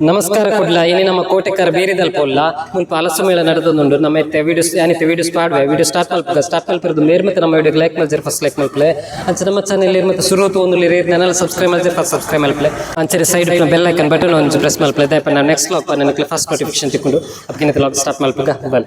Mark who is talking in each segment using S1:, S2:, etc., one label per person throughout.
S1: ನಮಸ್ಕಾರ ಕೊಡ್ಲ ಇನಿ ನಮ್ಮ ಕೋಟೆಕರ ಬೇರಿದಲ್ ಪೊಲ್ಲ ಮುಲ್ಪ ಹಲಸು ಮೇಳ ನಡೆದೊಂದುಂಡು ನಮ್ಮ ಎತ್ತೆ ವಿಡಿಯೋಸ್ ಯಾನಿತ್ತೆ ವಿಡಿಯೋಸ್ ಪಾಡ್ವೆ ವಿಡಿಯೋ ಸ್ಟಾರ್ಟ್ ಮಲ್ಪರದು ಮೇರ್ಮತ್ತೆ ನಮ್ಮ ವಿಡಿಯೋಗೆ ಲೈಕ್ ಮಲ್ಜರ್ ಫಸ್ಟ್ ಲೈಕ್ ಮಲ್ಪಲೆ ಅಂಚೆ ನಮ್ಮ ಚಾನೆಲ್ ಇರ್ಮತ್ತೆ ಸುರುತು ಒಂದು ನೆನಲ್ ಸಬ್ಸ್ಕ್ರೈಬ್ ಮಲ್ಜರ್ ಫಸ್ಟ್ ಸಬ್ಸ್ಕ್ರೈಬ್ ಮಲ್ಪಲೆ ಅಂಚೆ ಸೈಡ್ ಬೆಲ್ ಐಕನ್ ಬಟನ್ ಒಂದು ಪ್ರೆಸ್ ಮಲ್ಪಲೆ ದಯಪ ನಾನು ನೆಕ್ಸ್ಟ್ ಲಾಗ್ ನನಗೆ ಫಸ್ಟ್ ನೋಟಿಫಿಕೇಶನ್ ತಿಕ್ಕೊಂಡು ಅದಕ್ಕಿಂತ ಲಾಗ್ ಸ್ಟಾರ್ಟ್ ಮಲ್ಪಗ ಬಲ್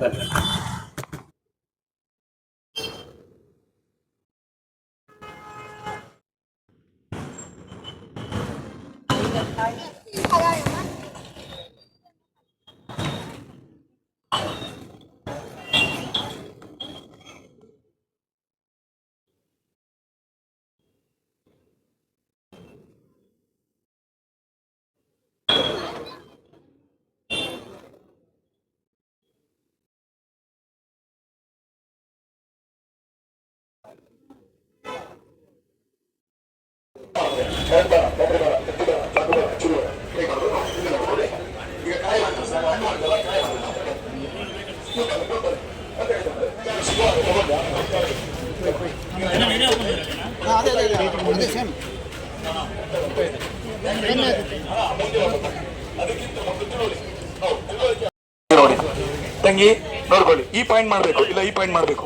S2: ತಂಗಿ ನೋಡ್ಕೊಳ್ಳಿ, ಈ ಪಾಯಿಂಟ್ ಮಾಡಬೇಕು ಇಲ್ಲ ಈ ಪಾಯಿಂಟ್ ಮಾಡಬೇಕು,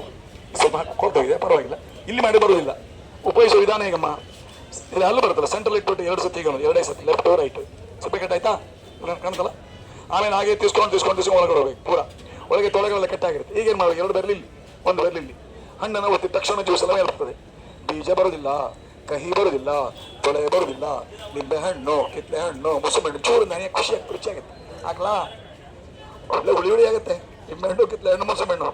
S2: ಸ್ವಲ್ಪ ಕೊಡ್ತೋಗಿದೆ ಪರವಾಗಿಲ್ಲ, ಇಲ್ಲಿ ಮಾಡಿ ಬರುವುದಿಲ್ಲ. ಉಪಯೋಗಿಸುವ ವಿಧಾನ ಈಗಮ್ಮ ಇಲ್ಲಿ ಹಲ್ಲು ಬರುತ್ತಲ್ಲ, ಸೆಂಟ್ರಲ್ ಇಟ್ಬಿಟ್ಟು 2 ಸತಿ ಈಗ 2 ಸತಿ ಲೆಫ್ಟ್ ರೈಟ್ ಸ್ವಲ್ಪ ಕಟ್ಟಾಯ್ತಾ ಕಾಣ್ತಲ್ಲ. ಆಮೇಲೆ ಹಾಗೆ ತಿಸ್ಕೊಂಡು ಒಳಗಡೆ ಹೋಗ್ಬೇಕು, ಪೂರ ಒಳಗೆ ತೊಳೆಗಳೆಲ್ಲ ಕಟ್ಟಾಗಿರುತ್ತೆ. ಈಗೇನು ಮಾಡಬೇಕು, 2 ಬೆರಳು ಇಲ್ಲಿ 1 ಬೆರಳು ಇಲ್ಲಿ, ಹಣ್ಣನ್ನು ಒತ್ತಿ ತಕ್ಷಣ ಜ್ಯೂಸ್ ಎಲ್ಲ ಮೇಲೆ ಬರ್ತದೆ. ಬೀಜ ಬರೋದಿಲ್ಲ, ಕಹಿ ಬರೋದಿಲ್ಲ, ತೊಳೆ ಬರೋದಿಲ್ಲ. ನಿಂಬೆ ಹಣ್ಣು, ಕಿತ್ಲೆ ಹಣ್ಣು, ಮುಸುಂಬೆ ಹಣ್ಣು ಚೂರು ನನಗೆ ಖುಷಿ ರುಚಿಯಾಗುತ್ತೆ. ಹಾಕ್ಲಾ ಒಳ್ಳೆ ಹುಳಿ ಆಗುತ್ತೆ. ನಿಂಬೆ ಹಣ್ಣು, ಕಿತ್ಲೆ ಹಣ್ಣು, ಮುಸುಂಬೆ ಹಣ್ಣು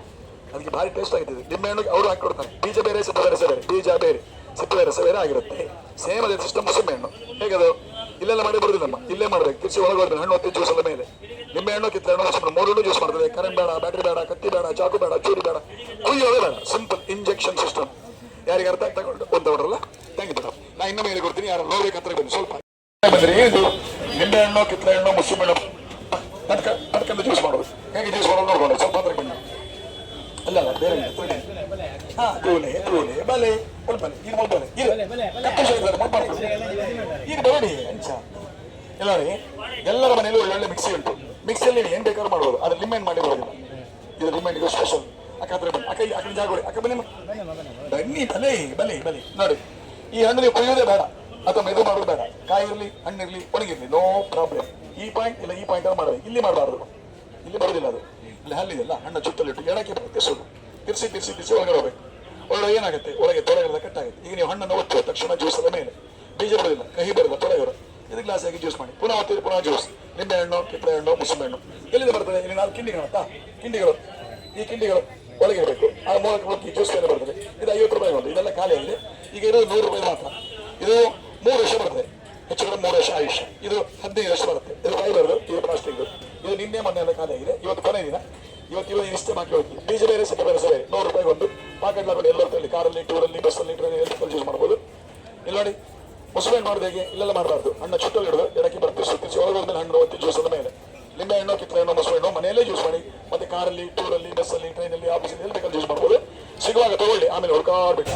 S2: ಅದಕ್ಕೆ ಭಾರಿ ಟೇಸ್ಟ್ ಆಗಿದೆ. ನಿಂಬೆ ಹಣ್ಣು ಅವರು ಹಾಕಿಕೊಡ್ತಾರೆ. ಬೀಜ ಬೇರೆ ಸಿಪ್ಪೆ ರಸ ಬೇರೆ, ಬೀಜ ಬೇರೆ ಸಿಪ್ಪೆ ರಸ ಬೇರೆ ಆಗಿರುತ್ತೆ. ಸೇಮ್ ಅದೇ ಸಿಸ್ಟಮ್. ಮುಸುಂಬೆ ಹಣ್ಣು ಹೇಗದು ಇಲ್ಲೆಲ್ಲ ಮಾಡಿ ಬರುದಿಲ್ಲಮ್ಮ, ಇಲ್ಲೇ ಮಾಡ್ಬೇಕು. ತಿರ್ಸಿ ಒಳಗೆ ಹೋಗ್ಬೇಕು, ಹಣ್ಣು ಹೊತ್ತಿ ಜ್ಯೂಸ್ ಎಲ್ಲ ಮೇಲೆ. ನಿಂಬೆ ಹಣ್ಣು, ಕಿತ್ಲೆ ಹಣ್ಣು, ಮುಸುಂಬೆ ಹಣ್ಣು 3 ಜ್ಯೂಸ್ ಮಾಡ್ತದೆ. ಕರೆಂಟ್ ಬೇಡ, ಬ್ಯಾಟ್ರಿ ಬೇಡ, ಕತ್ತಿ ಬೇಡ, ಚಾಕು ಬೇಡ, ಚೂರಿ ಬೇಡ, ಕುಯ್ಯೋದೇ ಬೇಡ. Simple injection system. ಯಾರಿಗೆ ಅರ್ಥ ತಗೊಂಡು ಒಂದವರಲ್ಲ ಥ್ಯಾಂಕ್ ಯು. ನಾ ಇನ್ನೊಮ್ಮೆ ಹೇಳಿ ಕೊಡ್ತೀನಿ, ಯಾರು ನೋಡ್ಬೇಕು ಹತ್ರ ಬನ್ನಿ. ಸ್ವಲ್ಪ ಬಂದ್ರೆ ಇದು ನಿಂಬೆ ಹಣ್ಣು, ಕಿತ್ಲೆ ಹಣ್ಣು, ಮುಸುಂಬೆ ಹಣ್ಣು ಅದಕ್ಕೆಂದು ಜ್ಯೂಸ್ ಮಾಡೋದು. ಹೇಗೆ ಜ್ಯೂಸ್ ಮಾಡೋದು ನೋಡ್ಕೊಂಡು ಸ್ವಲ್ಪ ಹತ್ರ ಬನ್ನಿ. ಅಲ್ಲ ಬೇರೆ ತೂಲೆ ಬಲೆ ಬಲೆ ಇದು ಮೊಬ್ಬಲೆ ಇದು ಬರಡಿ ಅಂಚ ಎಲ್ಲ ರೀ. ಎಲ್ಲರ ಮನೆಯಲ್ಲೂ ಒಳ್ಳೊಳ್ಳೆ ಮಿಕ್ಸಿ ಉಂಟು. ಮಿಕ್ಸಿಯಲ್ಲಿ ಏನ್ ಬೇಕಾದ್ರೂ ಮಾಡ್ಬೋದು. ಅದು ಲಿಮೆಂಟ್ ಮಾಡಿ ಬರೋದಿಲ್ಲ. ಇದು ಲಿಮೆಂಟ್ ಇದು ಸ್ಪೆಷಲ್. ಅಕ್ಕ ಹತ್ರ ಬನ್ನಿ, ಅಕ್ಕ ಜಾಗೋಡಿ, ಅಕ್ಕ ಬನ್ನಿ ಬನ್ನಿ ಬಲೆ ನೋಡಿ. ಈ ಹಣ್ಣು ನೀವು ಕುಯ್ಯೋದೇ ಬೇಡ ಅಥವಾ ಮೆದು ಮಾಡೋದು ಬೇಡ. ಕಾಯಿ ಇರಲಿ, ಹಣ್ಣಿರ್ಲಿ, ಒಣಗಿರ್ಲಿ, ನೋ ಪ್ರಾಬ್ಲಮ್. ಈ ಪಾಯಿಂಟ್ ಇಲ್ಲ ಈ ಪಾಯಿಂಟ್ ಅಲ್ಲಿ ಮಾಡಬೇಕು. ಇಲ್ಲಿ ಮಾಡಬಾರ್ದು, ಇಲ್ಲಿ ಬರೋದಿಲ್ಲ. ಅದು ಇಲ್ಲಿ ಹಲ್ಲಿದೆಲ್ಲ ಹಣ್ಣು ಚುತ್ತಲಿಟ್ಟು ಎಡಕ್ಕೆ ತಿರ್ಸೋದು. ತಿರ್ಸಿ ಒಳಗಡೆ ಹೋಗ್ಬೇಕು. ಒಳಗೆ ಏನಾಗುತ್ತೆ, ಒಳಗೆ ತೊಳೆಗರೆಲ್ಲ ಕಟ್ಟಾಗುತ್ತೆ. ಈಗ ನೀವು ಹಣ್ಣನ್ನು ಒತ್ತುವ ತಕ್ಷಣ ಜ್ಯೂಸ್ ಎಲ್ಲ ಮೇಲೆ ಬೀಜ ಬರೋದಿಲ್ಲ, ಕಹಿ ಬರೋಲ್ಲ, ತೊಳೆಗರು. ಇದು ಗ್ಲಾಸ್ ಆಗಿ ಜ್ಯೂಸ್ ಮಾಡಿ ಪುನಃ ಒತ್ತಿರಿ, ಪುನಃ ಜ್ಯೂಸ್. ನಿಂಬೆ ಹಣ್ಣು, ಕಿತ್ತಳೆ ಹಣ್ಣು, ಮುಸುಂಬೆ ಹಣ್ಣು ಎಲ್ಲಿಂದ ಬರ್ತದೆ? ಇಲ್ಲಿ 4 ಕಿಂಡಿಗಳು. ಈ ಕಿಂಡಿಗಳು ಒಳಗೆ ಇರಬೇಕು. ಆ ಮೂಲಕ ಹೋಗಿ ಜ್ಯೂಸ್ ಎಲ್ಲ ಬರ್ತದೆ. ಇದು 50 ರೂಪಾಯಿ ಒಂದು. ಇದೆಲ್ಲ ಖಾಲಿ ಆಗಿದೆ. ಈಗ ಇರೋದು 100 ರೂಪಾಯಿ ಮಾತ್ರ. ಇದು 3 ವರ್ಷ ಬರ್ತದೆ, ಹೆಚ್ಚು ಕಡಿಮೆ 3 ವರ್ಷ ಆಯುಷ್ಯ. ಇದು 15 ವರ್ಷ ಬರುತ್ತೆ. ಇದು ಫೈಬರ್ದು, ಇದು ಪ್ಲಾಸ್ಟಿಕ್. ಇದು ನಿನ್ನೆ ಮೊನ್ನೆ ಎಲ್ಲ ಖಾಲಿ ಆಗಿದೆ. ಇವತ್ತು ಕೊನೆ ದಿನ. ಇವತ್ತು ಇಷ್ಟೇ ಬಾಕಿ ಹೋಗಿ. ಬೀಜ ಬೇರೆ, ಸಿಕ್ಕ ಬೇರೆ ಬೇರೆ 100 ರೂಪಾಯಿ ಒಂದು. ಪಾಕೆಟ್ ಹಾಕೊಂಡು ಎಲ್ಲರಲ್ಲಿ, ಕಾರಲ್ಲಿ, ಟೂರಲ್ಲಿ, ಬಸ್ಸಲ್ಲಿ, ಟ್ರೈನಲ್ಲಿ ಯೂಸ್ ಮಾಡ್ಬೋದು. ಇಲ್ಲಿ ನೋಡಿ, ಮುಸುಬೆ ಮಾಡೋದು ಹೇಗೆ? ಇಲ್ಲೆಲ್ಲ ಮಾಡಬಾರ್ದು. ಹಣ್ಣು ಚುಟ್ಟಲ್ಲಿ ಇಡೋದು, ಎಡಕ್ಕೆ ಬರ್ತಿಸಿ ಒಳಗೆ ಹೋದ್ಮೇಲೆ ಹಣ್ಣು ಒತ್ತಿ ಜ್ಯೂಸ್ ಎಲ್ಲ ಮೇಲೆ. ನಿಂಬೆ ಹಣ್ಣು, ಕಿತ್ತಳೆ ಹಣ್ಣು, ಮುಸುಬೆ ಹಣ್ಣು ಮನೆಯಲ್ಲೇ ಜ್ಯೂಸ್ ಮಾಡಿ. ಮತ್ತೆ ಕಾರಲ್ಲಿ, ಟೂರಲ್ಲಿ, ಬಸ್ಸಲ್ಲಿ, ಟ್ರೈನಲ್ಲಿ, ಆಫೀಸಲ್ಲಿ ಎಲ್ಲಿ ಬೇಕಾದ್ರೆ ಜ್ಯೂಸ್ ಮಾಡ್ಬೋದು. ಸಿಗುವಾಗ ತಗೊಳ್ಳಿ, ಆಮೇಲೆ ಹುಡ್ಕಾಡ್ಬೇಕು.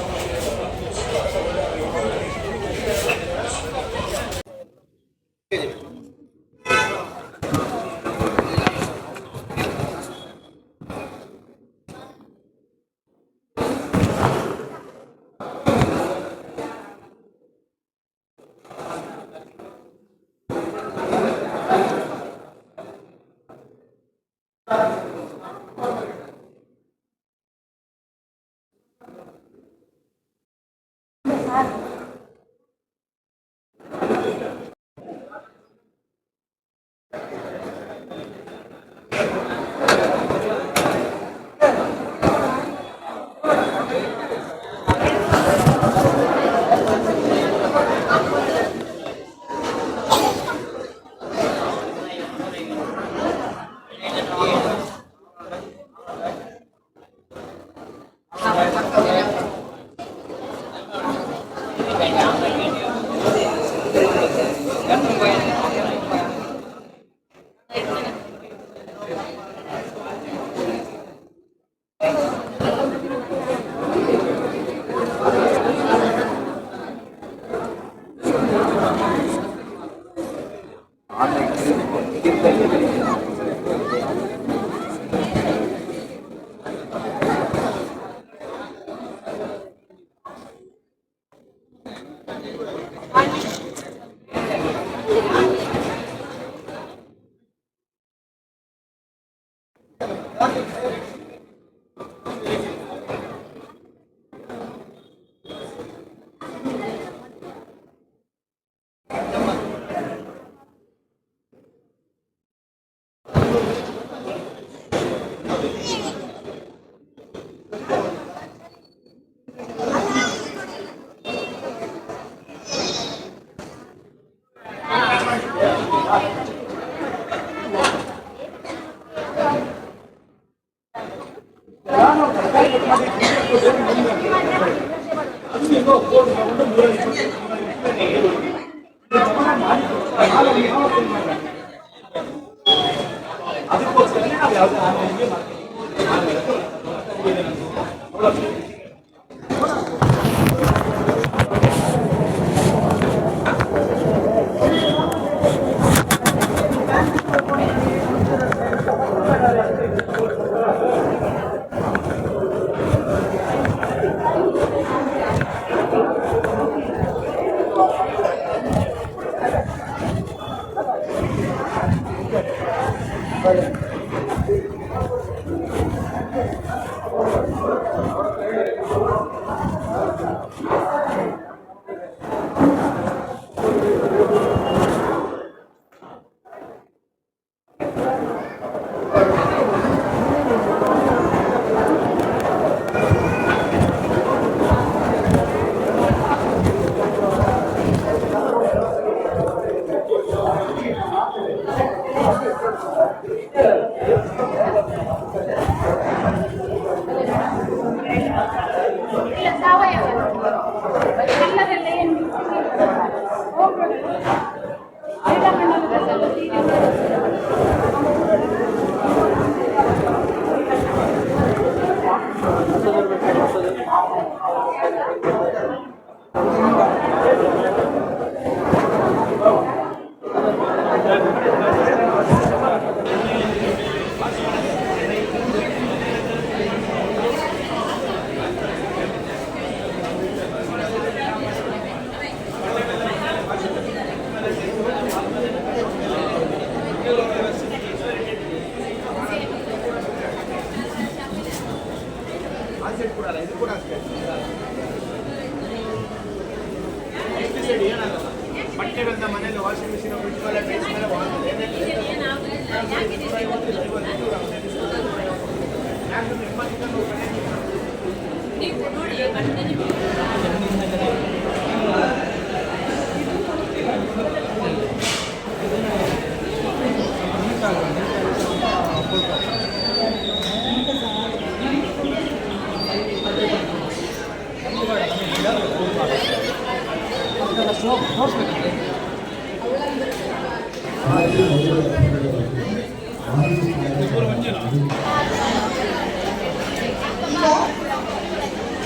S3: ಬಟ್ಟೆಗಳನ್ನ ಮನೆಯಲ್ಲಿ ವಾಷಿಂಗ್ ಮಿಷಿನ್ ಫ್ರಿಡ್ಜ್ ಮೇಲೆ ಬೇಸ್ ಮೇಲೆ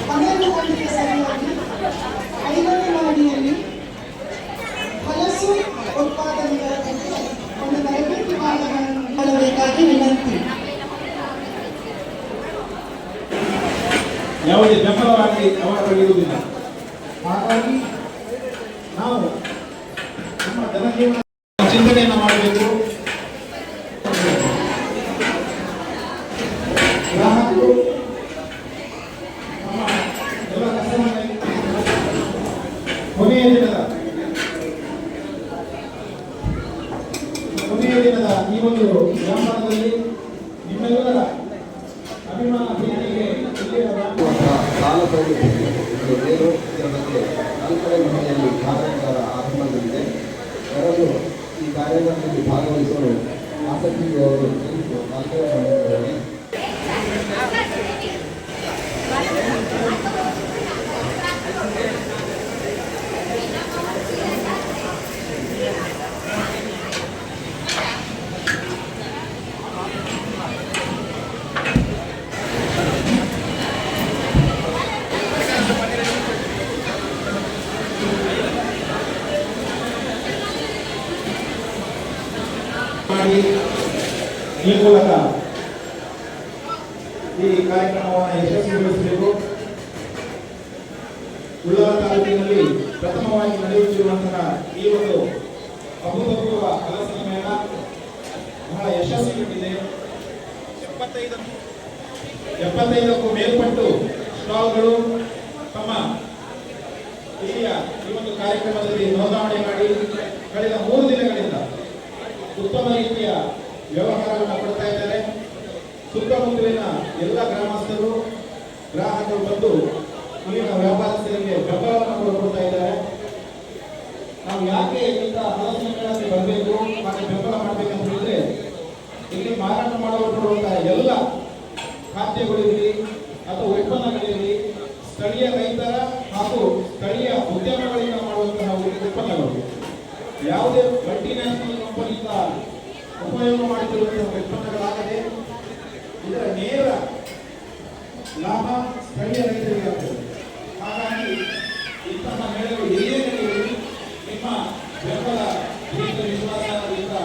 S4: ಮನೆಯಲ್ಲಿ ಸರಿಯಾಗಿ 5ನೇ ಮಹಡಿಯಲ್ಲಿ ಹೊಲಸು ಉತ್ಪಾದನೆಗಳ ಬಗ್ಗೆ ಒಂದು ತರಬೇತಿ ಮಾಡಬೇಕಾಗಿ ವಿನಂತಿ.
S5: ಯಾವುದೇ ಬೆಂಬಲವಾಗಿ ಅವರಿರುವುದಿಲ್ಲ. ಹಾಗಾಗಿ ನಾವು ನಮ್ಮ ಜನಜೀವನ ಚಿಂತನೆಯನ್ನು ಮಾಡಬೇಕು. ಗ್ರಾಹಕರು ನಮ್ಮ ಎಲ್ಲ ಕಷ್ಟವನ್ನು ಕೊನೆಯ ದಿನದ ಈ ಒಂದು ವ್ಯಾಪಾರದಲ್ಲಿ ನಿಮ್ಮೆಲ್ಲರ ಅಭಿಮಾನ ಪ್ರೀತಿಗೆ
S6: ಸಾಲ ಸೌಲಭ್ಯ ಬೇರು ಇದರ ಬಗ್ಗೆ ನಾಲ್ಕನೇ ಮನೆಯಲ್ಲಿ ಕಾರ್ಯಾಗಾರ ಆರಂಭಗೊಂಡಿದೆ. ಯಾರಾದರೂ ಈ ಕಾರ್ಯಾಗಾರದಲ್ಲಿ ಭಾಗವಹಿಸಲು ಆಸಕ್ತಿ ಇರುವವರು ನಾಲ್ಕನೇ ಮನೆಯಲ್ಲಿ
S5: ಮಾಡಿ ಈ ಮೂಲಕ ಈ ಕಾರ್ಯಕ್ರಮವನ್ನು ಯಶಸ್ವಿಗೊಳಿಸಬೇಕು. ಉಳ್ಳಾಲ ತಾಲೂಕಿನಲ್ಲಿ ಪ್ರಥಮವಾಗಿ ನಡೆಯುತ್ತಿರುವಂತಹ ಈ ಒಂದು ಅಭೂತಪೂರ್ವ ಕಲಾ ಸಮ್ಮೇಳನ ಬಹಳ ಯಶಸ್ವಿ ಕಂಡಿದೆ. 75ಕ್ಕೂ ಮೇಲ್ಪಟ್ಟು ಸ್ಟಾಲ್ಗಳು ತಮ್ಮ ಹಿರಿಯ ಈ ಒಂದು ಕಾರ್ಯಕ್ರಮದಲ್ಲಿ ನೋಂದಣಿ ಮಾಡಿ ಕಳೆದ 3 ದಿನಗಳಿಂದ ಉತ್ತಮ ರೀತಿಯ ವ್ಯವಹಾರವನ್ನು ಕೊಡ್ತಾ ಇದ್ದಾರೆ. ಸುತ್ತಮುತ್ತಲಿನ ಎಲ್ಲ ಗ್ರಾಮಸ್ಥರು ಗ್ರಾಹಕರು ಬಂದು ಇಲ್ಲಿನ ವ್ಯಾಪಾರಸ್ಥರಿಗೆ ಬೆಂಬಲವನ್ನು ಕೊಡ್ತಾ ಇದ್ದಾರೆ. ನಾವು ಯಾಕೆ ಇಂಥ ಹಲಸಿನ ಮೇಳಕ್ಕೆ ಬರಬೇಕು ಮತ್ತು ಬೆಂಬಲ ಮಾಡಬೇಕಂತ ಹೇಳಿದ್ರೆ, ಇಲ್ಲಿ ಮಾರಾಟ ಮಾಡುವಂತಹ ಎಲ್ಲ ಖಾದ್ಯಗಳಿರಲಿ ಅಥವಾ ಉತ್ಪನ್ನಗಳಿರಲಿ ಸ್ಥಳೀಯ ರೈತರ ಹಾಗೂ ಸ್ಥಳೀಯ ಉದ್ಯಮಗಳಿಂದ ಮಾಡುವಂತಹ ಉತ್ಪನ್ನಗಳು, ಯಾವುದೇ ಮಲ್ಟಿನ್ಯಾಷನಲ್ ಕಂಪನಿಯಿಂದ ಉಪಯೋಗ ಮಾಡುತ್ತಿರುವಂತಹ ಉತ್ಪನ್ನಗಳಾಗದೆ ಇದರ ನೇರ ಲಾಭ ಸ್ಥಳೀಯ ರೈತರಿಗೆ ಆಗ್ತದೆ. ಹಾಗಾಗಿ ಇಂತಹ ಮೇಳಗಳು ಎಲ್ಲೇ ನಡೆಯಲಿ ನಿಮ್ಮ ಬೆಂಬಲ ಪ್ರೀತಿ ವಿಶ್ವಾಸದಿಂದ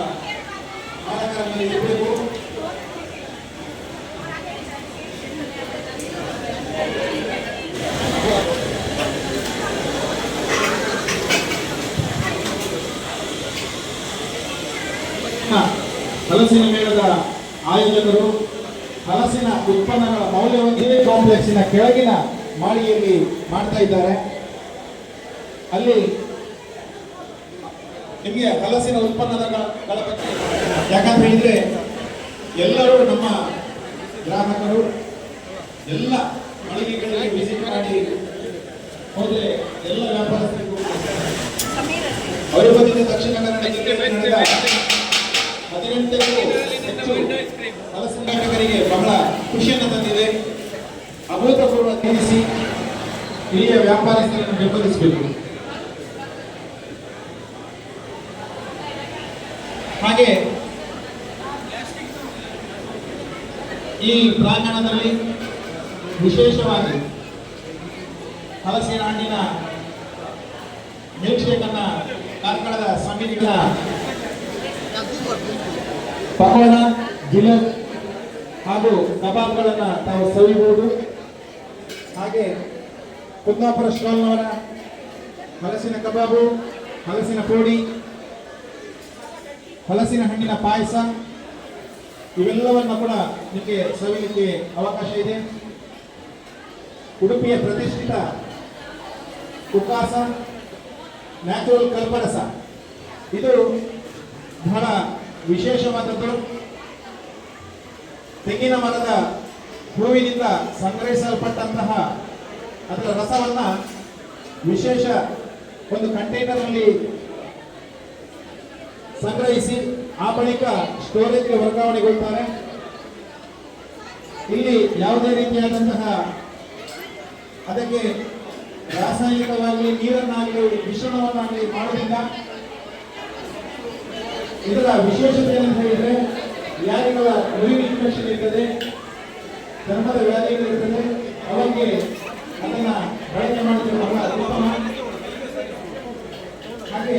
S5: ಮಾರಾಟಗಳ ಮೇಲೆ ಇರಬೇಕು. ಹಲಸಿನ ಮೇಳದ ಆಯೋಜಕರು ಹಲಸಿನ ಉತ್ಪನ್ನಗಳ ಮೌಲ್ಯವನ್ನು ಇದೇ ಕಾಂಪ್ಲೆಕ್ಸಿನ ಕೆಳಗಿನ ಮಾಳಿಗೆಯಲ್ಲಿ ಮಾಡ್ತಾ ಇದ್ದಾರೆ. ಅಲ್ಲಿ ನಿಮಗೆ ಹಲಸಿನ ಉತ್ಪನ್ನಗಳ ಬಗ್ಗೆ, ಯಾಕಂತ ಹೇಳಿದ್ರೆ ಎಲ್ಲರೂ ನಮ್ಮ ಗ್ರಾಹಕರು ಎಲ್ಲ ಮಳಿಗೆಗಳಿಗೆ ವಿಸಿಟ್ ಮಾಡಿ ಹೋದ್ರೆ ಎಲ್ಲ ವ್ಯಾಪಾರಸ್ಥರಿಗೂ ಅವರ ಬಗ್ಗೆ ದಕ್ಷಿಣ ಕನ್ನಡ ಜಿಲ್ಲೆಯಲ್ಲಿ ನಡೆದ 18ಕ್ಕೂ ಹೆಚ್ಚು ಹಲಸಿನ ಮಾರಾಟಗಾರರಿಗೆ ಬಹಳ ಖುಷಿಯನ್ನು ತಂದಿದೆ. ಅಭೂತಪೂರ್ವ ತಿಳಿಸಿ ಹಿರಿಯ ವ್ಯಾಪಾರಸ್ಥರನ್ನು ಬೆಂಬಲಿಸಬೇಕು. ಹಾಗೆ ಈ ಪ್ರಾಂಗಣದಲ್ಲಿ ವಿಶೇಷವಾಗಿ ಹಲಸಿನ ಹಣ್ಣಿನ ಮಿಲ್ಕ್ ಶೇಕ್ ಅನ್ನ ಕಾರ್ಕಳದ ಸಮಿತಿಗಳ ಪಕೋಡ, ಜಿಲೇಬ್ ಹಾಗೂ ಕಬಾಬ್ಗಳನ್ನು ತಾವು ಸವಿಬಹುದು. ಹಾಗೆ ಕುಂದಾಪುರ ಸ್ಟಾಲ್ನವರ ಹಲಸಿನ ಕಬಾಬು, ಹಲಸಿನ ಪೋಡಿ, ಹಲಸಿನ ಹಣ್ಣಿನ ಪಾಯಸ ಇವೆಲ್ಲವನ್ನು ಕೂಡ ನಿಮಗೆ ಸವಿಲಿಕ್ಕೆ ಅವಕಾಶ ಇದೆ. ಉಡುಪಿಯ ಪ್ರತಿಷ್ಠಿತ ಕುಕ್ಕಾಸ ನ್ಯಾಚುರಲ್ ಕಲ್ಪರಸ ಇದು ಬಹಳ ವಿಶೇಷವಾದದ್ದು. ತೆಂಗಿನ ಮರದ ಹೂವಿನಿಂದ ಸಂಗ್ರಹಿಸಲ್ಪಟ್ಟಂತಹ ಅದರ ರಸವನ್ನ ವಿಶೇಷ ಒಂದು ಕಂಟೈನರ್ನಲ್ಲಿ ಸಂಗ್ರಹಿಸಿ ಆ ಬಳಿಕ ಸ್ಟೋರೇಜ್ಗೆ ವರ್ಗಾವಣೆಗೊಳ್ಳುತ್ತಾರೆ. ಇಲ್ಲಿ ಯಾವುದೇ ರೀತಿಯಾದಂತಹ ಅದಕ್ಕೆ ರಾಸಾಯನಿಕವಾಗಿ ನೀರನ್ನಾಗಲಿ ಮಿಶ್ರಣವನ್ನಾಗಲಿ ಮಾಡುವುದಿಲ್ಲ. ಇದರ ವಿಶೇಷತೆ ಏನಂತ ಹೇಳಿದ್ರೆ, ಯಾರಿಗಳ ಯೂರಿನ್ ಇನ್ಫೆಕ್ಷನ್ ಇರ್ತದೆ, ಚರ್ಮದ ವ್ಯಾಧಿಗಳಿರ್ತದೆ, ಅವರಿಗೆ ಅದನ್ನ ಬಳಕೆ ಮಾಡಿದ್ರೆ ಬಹಳ ಉತ್ತಮ. ಹಾಗೆ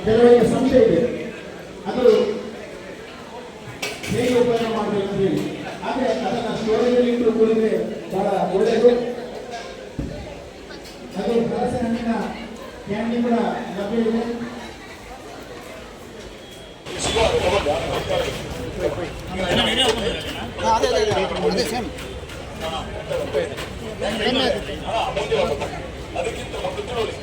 S5: ಕೆಲವರಿಗೆ ಸಂಶಯ ಇದೆ ಅದು ಹೇಗೆ ಉಪಯೋಗ ಮಾಡಬೇಕು ಅಂತ ಹೇಳಿ. ಆದರೆ ಅದನ್ನ ಸ್ಟೋರೇಜಲ್ಲಿ ಇಟ್ಟು ಕೂಡಿದ್ರೆ ಬಹಳ ಒಳ್ಳೆಯದು. ಅದು ಹಲಸಿನ ಹಣ್ಣಿನ ಕ್ಯಾಂಡಿ ಕೂಡ ಲಭ್ಯವಿದೆ.
S2: ಅದಕ್ಕಿಂತ ಒಂದು ತಿಳುವಳಿ